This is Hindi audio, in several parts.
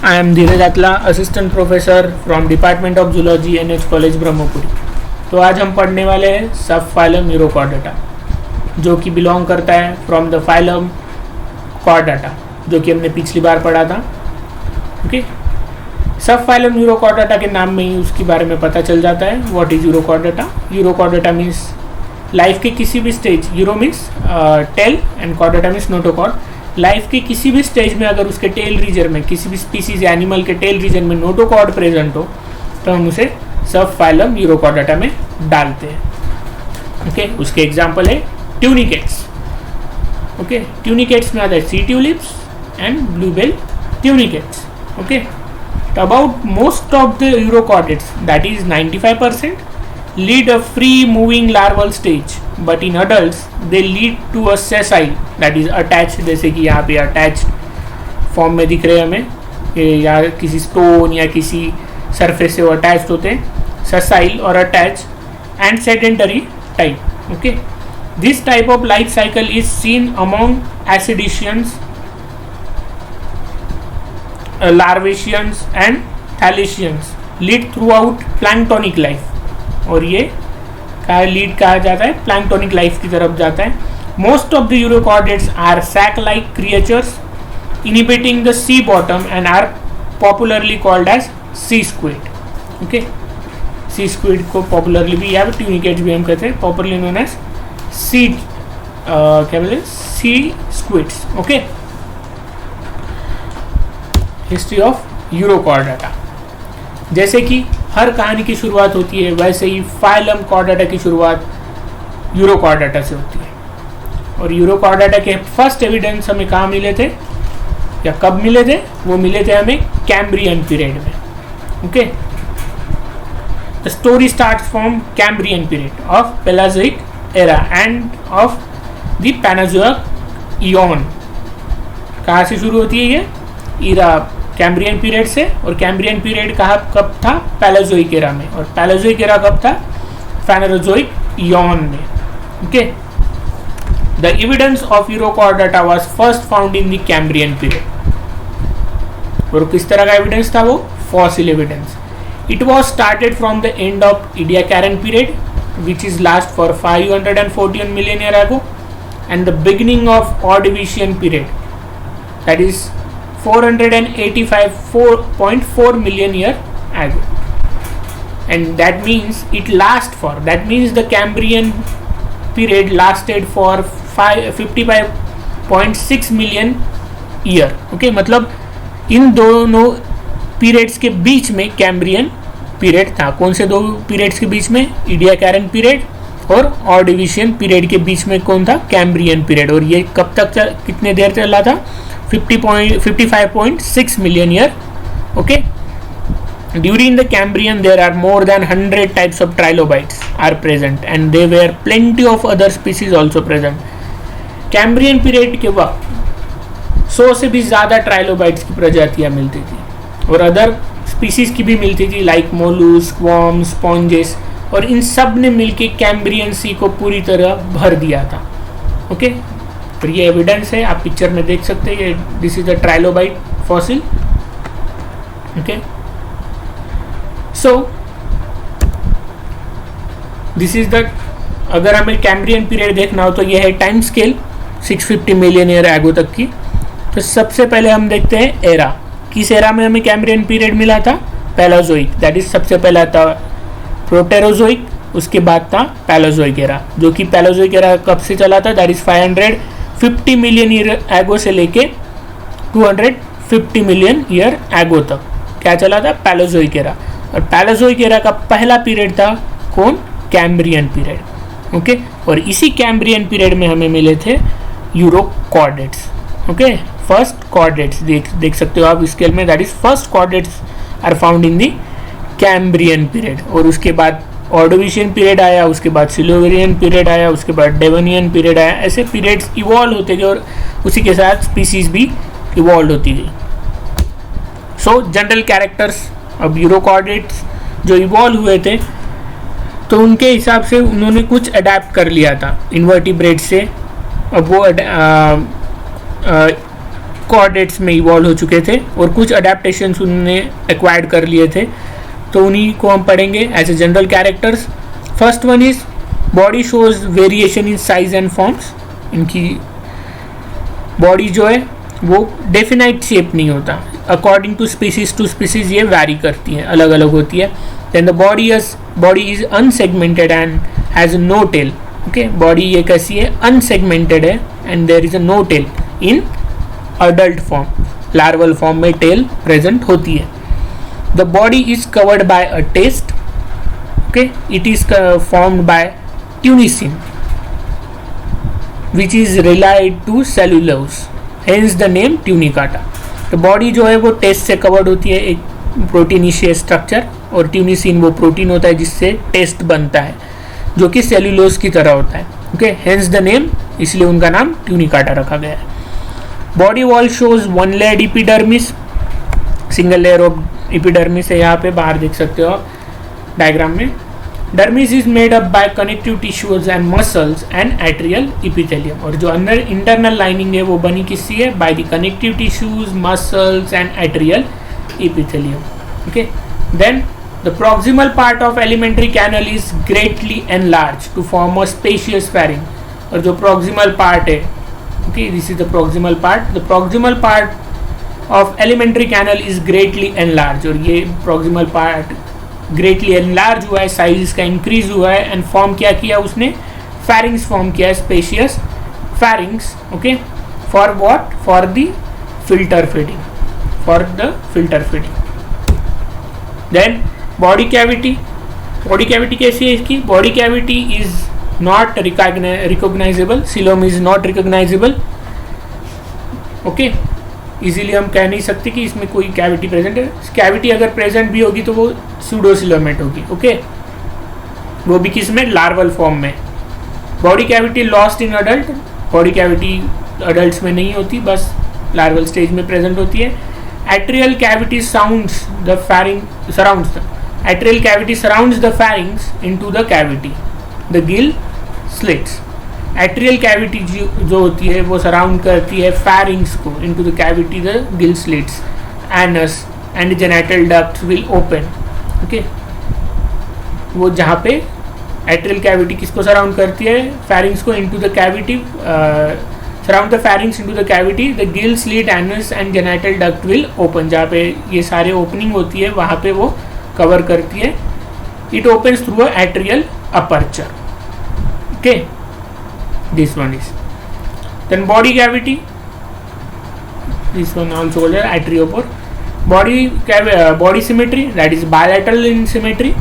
I am Dheeraj Aatla, assistant professor from department of zoology NH college Brahmapuri. तो आज हम पढ़ने वाले हैं सब फाइलम यूरोकॉर्डेटा, जो कि बिलोंग करता है फ्रॉम द फाइलम कॉर्डेटा, जो कि हमने पिछली बार पढ़ा था। ओके, सब फाइलम यूरोकॉर्डेटा के नाम में ही उसके बारे में पता चल जाता है। What is urochordata? Urochordata means life के किसी भी stage, uro means tail and chordata means notochord. Life के किसी भी स्टेज में अगर उसके टेल रीजन में, किसी भी स्पीसीज या एनिमल के टेल रीजन में नोटोकॉर्ड प्रेजेंट हो तो हम उसे सब फाइलम यूरोकॉर्डेटा में डालते हैं। ओके, उसके एग्जाम्पल है ट्यूनिकेट्स। ओके, ट्यूनिकेट्स में आता है sea tulips and bluebell tunicates. Okay, तो about most of the urochordates, that is 95%, lead a free moving larval stage, but in adults they lead to a sessile, that is attached, जैसे कि यहाँ पे attached फॉर्म में दिख रहे हैं हमें, या किसी स्टोन या किसी सरफेस से वो अटैच्ड होते हैं, sessile और attached and sedentary type. Okay, this type of life cycle is seen among acidians, larvaceans and thalassians, lead throughout planktonic life. और ये लीड कहा जाता है, प्लैंक्टोनिक लाइफ की तरफ जाता है। Most of the urochordates are sac like creatures inhibiting the sea bottom and are popularly called as sea squid. Okay, sea squid को पॉपुलरली भी या ट्यूनिकेट्स भी हम कहते हैं, पॉपुलरली नोन एज सी, क्या बोलते हैं, sea squids. Okay, history of urochordata. जैसे कि हर कहानी की शुरुआत होती है, वैसे ही फाइलम कॉर्डेटा की शुरुआत यूरोकॉर्डेटा से होती है। और यूरोकॉर्डेटा के फर्स्ट एविडेंस हमें कहाँ मिले थे या कब मिले थे? वो मिले थे हमें कैम्ब्रियन पीरियड में। Okay, the story starts from Cambrian period of Palaeozoic era end of the Phanerozoic eon. कहाँ से शुरू होती है ये इरा? कैम्ब्रियन पीरियड से। और कैम्ब्रियन पीरियड कब था? पैलेजोइक एरा में। और पैलेजोइक एरा कब था? फेनेरोजोइक इयॉन में। Okay, the evidence of urochordata was first found in the Cambrian period. और किस तरह का एविडेंस था वो? Fossil evidence. It was started from the end of Ediacaran period which is last for 541 million year ago and the beginning of Ordovician period, that is 485.4 million year ago, and that means the Cambrian period lasted for 55.6 million year. Okay, मतलब इन दोनों पीरियड्स के बीच में कैम्ब्रियन पीरियड था। कौन से दो पीरियड्स के बीच में? इडियाकैरन पीरियड और ऑर्डोविशियन पीरियड के बीच में कौन था? Cambrian period. और ये कब तक कितने देर चला था? 55.6 million year. Okay, during the Cambrian there are more than 100 types of trilobites are present and there were plenty of other species also present. Cambrian period के वक्त 100 से भी ज़्यादा ट्राइलोबाइट्स की प्रजातियाँ मिलती थी और अदर स्पीसीज की भी मिलती थी, लाइक मोलुस्क, वर्म्स, स्पॉन्जेस, और इन सब ने मिलके कैम्ब्रियन सी को पूरी तरह भर दिया था। ओके, और ये एविडेंस है, आप पिक्चर में देख सकते हैं। ये this is the trilobite fossil. Okay, so this is the, अगर हमें कैम्ब्रियन पीरियड देखना हो तो ये है time scale 650 million year ago तक की। तो सबसे पहले हम देखते हैं एरा। किस एरा में हमें कैम्ब्रियन पीरियड मिला था? पैलाजोइक, दैट इज सबसे पहला था प्रोटेरोजोइक, उसके बाद था पैलाजोइक एरा, जो कि पैलाजोइक एरा कब से चला था? That is 550 million year ago से लेके 250 मिलियन ईयर एगो तक क्या चला था? पैलेजोइक एरा। और पैलेजोइक एरा का पहला पीरियड था कौन? Cambrian period. ओके, और इसी कैम्ब्रियन पीरियड में हमें मिले थे यूरोकॉर्डेट्स। ओके, फर्स्ट कॉर्डेट्स देख सकते हो आप स्केल में, that is first chordates are found in the Cambrian period. और उसके बाद ऑर्डोविशियन पीरियड आया, उसके बाद सिल्वेरियन पीरियड आया, उसके बाद डेवनियन पीरियड आया। ऐसे पीरियड्स इवॉल्व होते गए और उसी के साथ स्पीसीज भी इवॉल्व होती गई। सो जनरल कैरेक्टर्स अब यूरोकॉर्डेट्स जो इवॉल्व हुए थे तो उनके हिसाब से उन्होंने कुछ अडेप्ट कर लिया था इन्वर्टिब्रेट से। अब वो कोऑर्डिनेट्स में इवॉल्व हो चुके थे और कुछ अडेप्टेशंस उन्होंने एक्वायर्ड कर लिए थे, तो उन्हीं को हम पढ़ेंगे as a general characters. First one is body shows variation in size and forms. इनकी बॉडी जो है वो डेफिनाइट शेप नहीं होता, अकॉर्डिंग टू स्पीसीज ये वैरी करती है, अलग अलग होती है। Then the body is unsegmented and has no tail. Okay, body ये कैसी है, अनसेगमेंटेड है and there is a no tail in adult form. Larval form में टेल प्रेजेंट होती है। The body is covered by a test. Okay, it is formed by tunicin which is relied to cellulose, hence the name tunicata. तो बॉडी जो है वो टेस्ट से कवर्ड होती है, एक प्रोटीनिशियस स्ट्रक्चर, और ट्यूनिसिन वो प्रोटीन होता है जिससे टेस्ट बनता है जो कि सेलुलोज की तरह होता है। ओके, हेंस द नेम, इसलिए उनका नाम ट्यूनिकाटा रखा गया है। Body wall shows one layered epidermis, single layer of epidermis है, यहाँ पे बाहर देख सकते हो आप डायग्राम में। Dermis is made up by connective tissues and muscles and atrial epithelium, और जो अंदर इंटरनल लाइनिंग है वो बनी किससे है, by the connective tissues, muscles and atrial epithelium. Okay, then the proximal part of alimentary canal is greatly enlarged to form a spacious pharynx, और जो proximal part है, okay, this is the proximal part, the proximal part of alimentary canal is greatly enlarged, और ये proximal part greatly enlarged हुआ है, size इसका increase हुआ है, and form क्या किया उसने, pharynx form किया, spacious pharynx। okay, for what, for the filter feeding, for the filter feeding। then body cavity, body cavity कैसी है इसकी, body cavity is not recognisable, coelom is not recognisable. Okay, easily हम कह नहीं सकते कि इसमें कोई कैविटी प्रेजेंट है। कैविटी अगर प्रेजेंट भी होगी तो वो सूडोसिलोमेट होगी। ओके, वो भी किस में, लार्वल फॉर्म में। Body cavity lost in adult, body cavity adult में नहीं होती, बस लार्वल स्टेज में प्रेजेंट होती है। Atrial cavity surrounds the pharynx into the cavity, the gill slits। Atrial cavity जो होती है वो सराउंड करती है pharynx को, into the cavity the gill slits, anus and genital ducts will open। okay, वो जहाँ पे एट्रियल कैविटी किसको सराउंड करती है, pharynx को, into the cavity, surround the pharynx into the cavity, the gill slit, anus and genital duct will open। जहाँ पे ये सारे ओपनिंग होती है वहाँ पे वो कवर करती है। It opens through a atrial aperture. Okay, this one is then body cavity, this one also called atriopore. Body symmetry, that is bilateral in symmetry.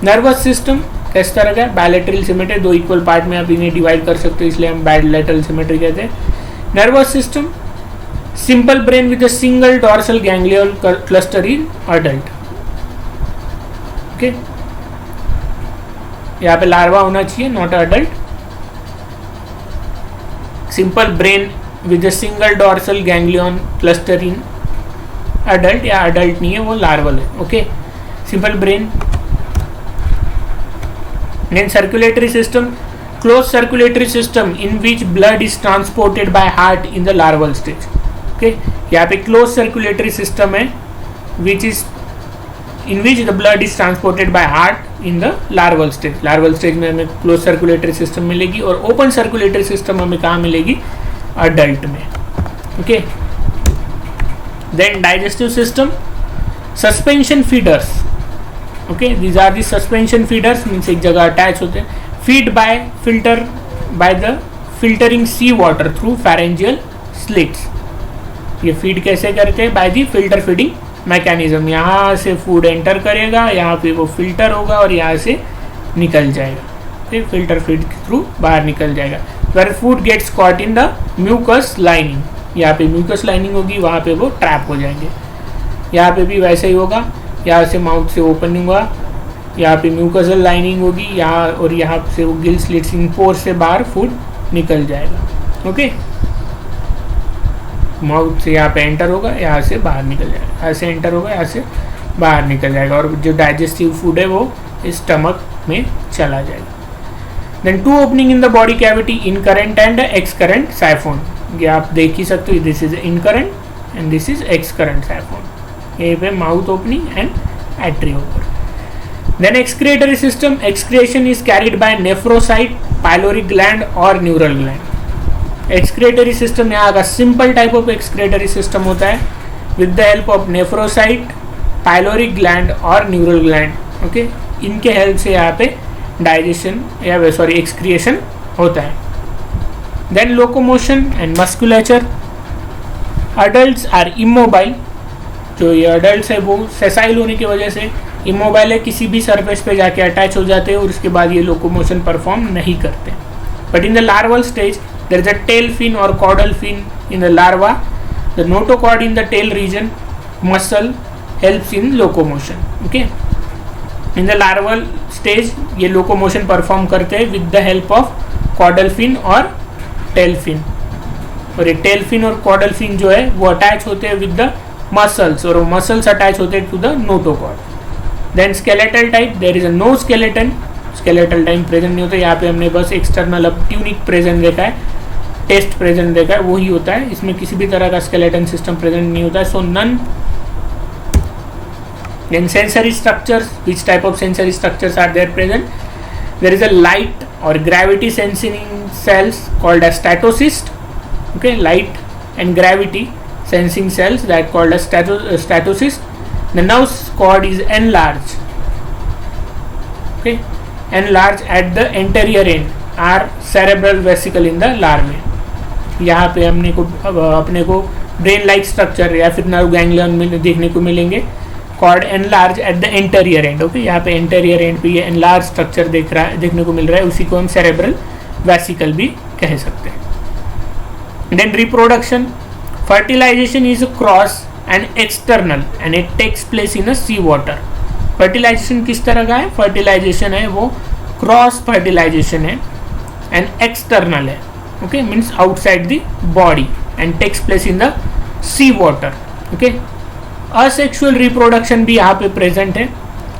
Nervous system किस तरह का, बायलैटरल सिमेट्री, दो इक्वल पार्ट में आप इन्हें डिवाइड कर सकते हो, इसलिए हम बायलैटरल सिमेट्री कहते हैं। Nervous system, simple brain with a single dorsal ganglial cluster in adult. Okay, यहाँ पे लार्वा होना चाहिए, not adult. Simple brain with a single dorsal ganglion cluster in adult, या अडल्ट नहीं है, वो लार्वल है। Okay, simple brain. Then circulatory system, closed circulatory system in which blood is transported by heart in the larval stage। okay, यहाँ पे closed circulatory system है which is in which the blood is transported by heart in the larval stage। larval stage में हमें closed circulatory system मिलेगी, और open circulatory system हमें कहाँ मिलेगी, adult में। okay, then digestive system, suspension feeders। okay, these are the suspension feeders, means एक जगह अटैच होते हैं। feed by the filtering sea water through pharyngeal slits। ये feed कैसे करते हैं, by the filter feeding mechanism। यहाँ से फूड एंटर करेगा, यहाँ पे वो फिल्टर होगा और यहाँ से निकल जाएगा, फिर फिल्टर फीड के थ्रू बाहर निकल जाएगा। where food gets caught in the mucus lining, यहाँ पे म्यूकस लाइनिंग होगी, वहाँ पे वो ट्रैप हो जाएंगे। यहाँ पे भी वैसे ही होगा, यहाँ से माउथ से ओपनिंग हुआ, यहाँ पे म्यूकसल लाइनिंग होगी, यहाँ और यहाँ से वो गिल स्लिट्स, इन पोर से बाहर फूड निकल जाएगा। ओके, माउथ से यहाँ पे एंटर होगा, यहाँ से बाहर निकल जाएगा, यहाँ से एंटर होगा, यहाँ से बाहर निकल जाएगा, और जो डाइजेस्टिव फूड है वो स्टमक में चला जाएगा। Then two opening in the body cavity, incurrent and excurrent siphon. ये आप देख ही सकते हो, this is incurrent and this is excurrent siphon. ये पे mouth opening and atriopore. Then excretory system, excretion is carried by nephrocyte, pyloric gland और neural gland. Excretory system यहाँ का simple type of excretory system होता है with the help of nephrocyte, pyloric gland और neural gland. Okay, इनके help से यहाँ पे digestion या excretion होता है. Then locomotion and musculature. Adults are immobile. जो ये adults है वो sessile होने की वजह से इमोबाइल है, किसी भी सरफेस पे जाके अटैच हो जाते हैं और उसके बाद ये लोकोमोशन परफॉर्म नहीं करते। But in the larval stage there is a tail fin और caudal fin in the larva, the notochord in the tail region muscle helps in locomotion. Okay, in the larval stage ये लोकोमोशन परफॉर्म करते हैं with the help of caudal fin और टेल फिन, और ये टेल फिन और कॉर्डल फिन जो है वो अटैच होते हैं विद द मसल्स, और वो मसल्स अटैच होते हैं to the notochord. Then skeletal type, there is a no skeleton, skeletal type present नहीं होता। यहाँ पे हमने बस एक्सटर्नल अब ट्यूनिक प्रेजेंट देखा है, टेस्ट प्रेजेंट देखा है, वही होता है, इसमें किसी भी तरह का स्केलेटन सिस्टम प्रेजेंट नहीं होता है, so none. Then sensory structures, which type of sensory structures are there present? There is a light और gravity sensing cells called as statocyst. Okay, light and gravity sensing cells that called as statocyst. The nerve cord is enlarged. Okay, enlarged at the anterior end are cerebral vesicle in the larvae. यहाँ पे अपने को ब्रेन लाइक स्ट्रक्चर या फिर नर्व गैंग्लियन में देखने को मिलेंगे, cord enlarge at the anterior end. Okay, यहाँ पे एंटेरियर एंड पे ये एनलार्ज स्ट्रक्चर देखने को मिल रहा है, उसी को हम सेरेब्रल वेसिकल भी कह सकते हैं। Then reproduction, fertilisation is a cross and external and it takes place in a sea water. Fertilisation किस तरह का है? फर्टिलाइजेशन है वो क्रॉस फर्टिलाइजेशन है एंड एक्सटर्नल है। Okay, means outside the body and takes place in the sea water. Okay, asexual reproduction भी यहाँ पे प्रेजेंट है।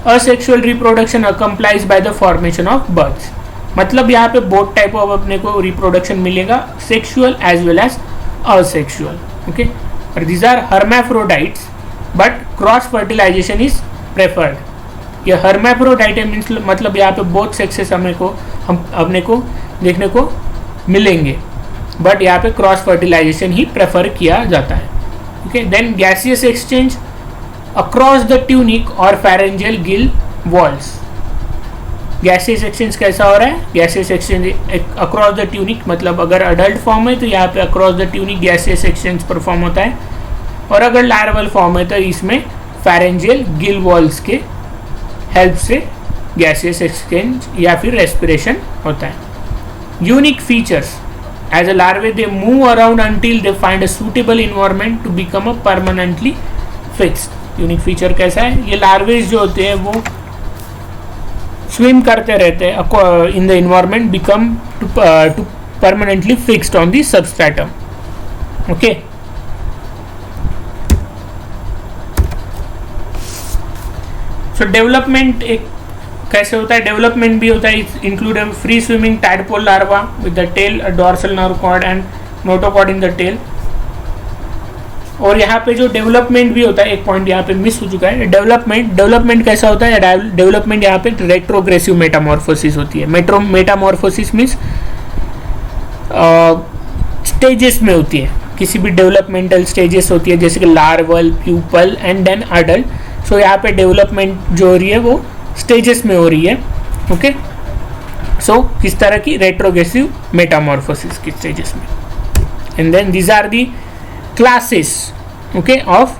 Asexual reproduction accomplished by the formation of birds, मतलब यहाँ पे बोथ टाइप ऑफ अपने को रिप्रोडक्शन मिलेगा, sexual as well as asexual. Okay, और these are hermaphrodites but cross fertilisation is preferred. ये हर्माफ्रोडाइट है, मीन्स मतलब यहाँ पे बोथ सेक्सेस अपने को देखने को मिलेंगे, बट यहाँ पे क्रॉस फर्टिलाइजेशन ही प्रेफर किया जाता है। Okay, then gaseous exchange across the tunic और pharyngeal gill walls. Gaseous exchange कैसा हो रहा है? Gaseous exchange across the tunic, मतलब अगर अडल्ट फॉर्म है तो यहाँ पे across the tunic gaseous exchange perform होता है, और अगर लार्वल फॉर्म है तो इसमें फेरेंजियल गिल वॉल्स के हेल्प से गैसियस एक्सचेंज या फिर रेस्पिरेशन होता है। Unique features, as a larvae they move around until they find a suitable environment to become a permanently fixed. Unique feature कैसा है? ये लार्वेज जो होते हैं वो स्विम करते रहते हैं in the environment, become to permanently fixed on the substratum. Okay, so development एक कैसे होता है? डेवलपमेंट भी होता है, include free swimming tadpole larva with the tail, dorsal nerve cord and notochord in the tail. और यहाँ पे जो डेवलपमेंट भी होता है, एक पॉइंट यहाँ पे मिस हो चुका है, डेवलपमेंट कैसा होता है? डेवलपमेंट यहाँ पे रेट्रोग्रेसिव मेटामॉर्फोसिस होती है। मेटामॉर्फोसिस मीन्स स्टेजेस में होती है, किसी भी डेवलपमेंटल स्टेजेस होती है, जैसे कि larval, pupal and then adult. So यहाँ पे डेवलपमेंट जो हो रही है वो स्टेजेस में हो रही है। ओके, सो किस तरह की? रेट्रोग्रेसिव मेटामॉर्फोसिस की स्टेजेस में। And then these are the classes okay of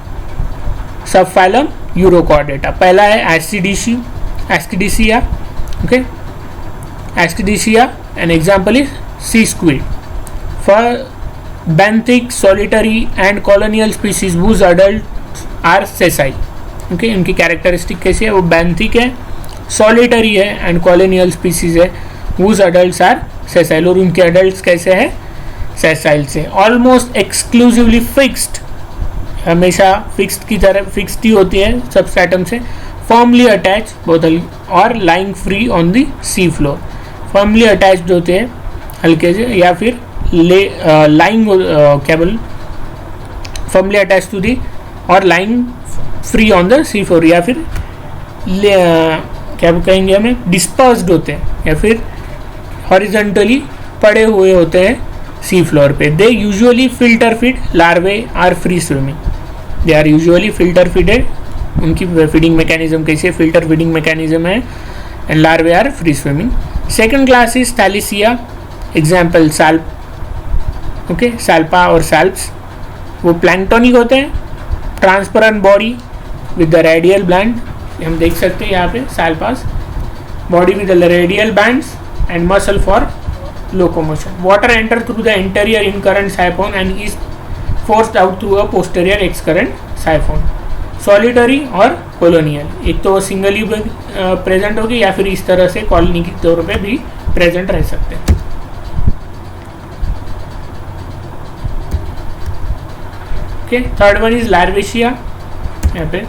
subphylum Urochordata. पहला है एस्किडिसिया। ओके, Ascidiacea an example is sea squid. For benthic, solitary and colonial species whose adults are sessile. Okay, इनकी कैरेक्टरिस्टिक कैसी है? वो benthic है, solitary है एंड colonial species है whose adults are sessile, और उनके adults कैसे हैं? sessile से। ऑलमोस्ट एक्सक्लूसिवली फिक्स्ड, हमेशा फिक्स्ड की तरह फिक्स्ड ही होती है सबस्ट्रेटम से। फर्मली अटैच बोतल और lying free on the sea floor, firmly attached होते हैं हल्के से, या फिर lying क्या बोल firmly attached to the और lying free on the sea floor, या फिर क्या कहेंगे हमें डिस्पर्स्ड होते हैं या फिर हॉरिजॉन्टली पड़े हुए होते हैं सी फ्लोर पे. They usually filter feed, larvae are free swimming. They are usually filter feeded. उनकी फीडिंग मैकेनिज्म कैसे फिल्टर फीडिंग मैकेनिज्म है. And larvae are free swimming. Second class is Thaliacea. Example salp. Okay, salpa और साल्प्स. वो प्लैंक्टोनिक होते हैं. Transparent body with the radial band. हम देख सकते हैं यहाँ पे salpas. Body with the radial bands and muscle for locomotion. Water enter through the anterior incurrent siphon and is forced out through a posterior excurrent siphon. Solitary और colonial. एक तो सिंगली प्रेजेंट होगी या फिर इस तरह से कॉलोनी के तौर पे भी प्रेजेंट रह सकते हैं. Okay, third one is Larvacea. यहाँ पे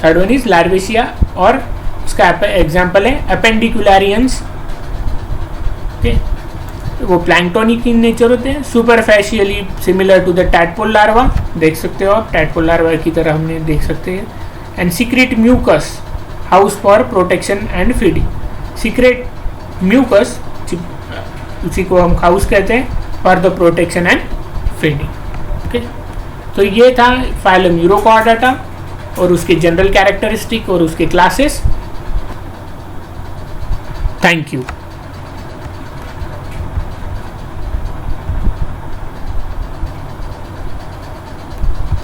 थर्ड वन इज लार्वेशिया और उसका एग्जाम्पल है अपेंडिकुलरियंस. वो प्लैंक्टोनिक इन नेचर होते हैं. Superficially similar to the tadpole larva. देख सकते हो आप, टैडपोल लार्वा की तरह हमने देख सकते हैं. And secrete mucus house for protection and feeding. Secrete mucus उसी को हम हाउस कहते हैं for the protection and feeding. Okay, तो ये था फाइलम यूरोकॉर्डाटा और उसके जनरल कैरेक्टरिस्टिक और उसके क्लासेस. Thank you.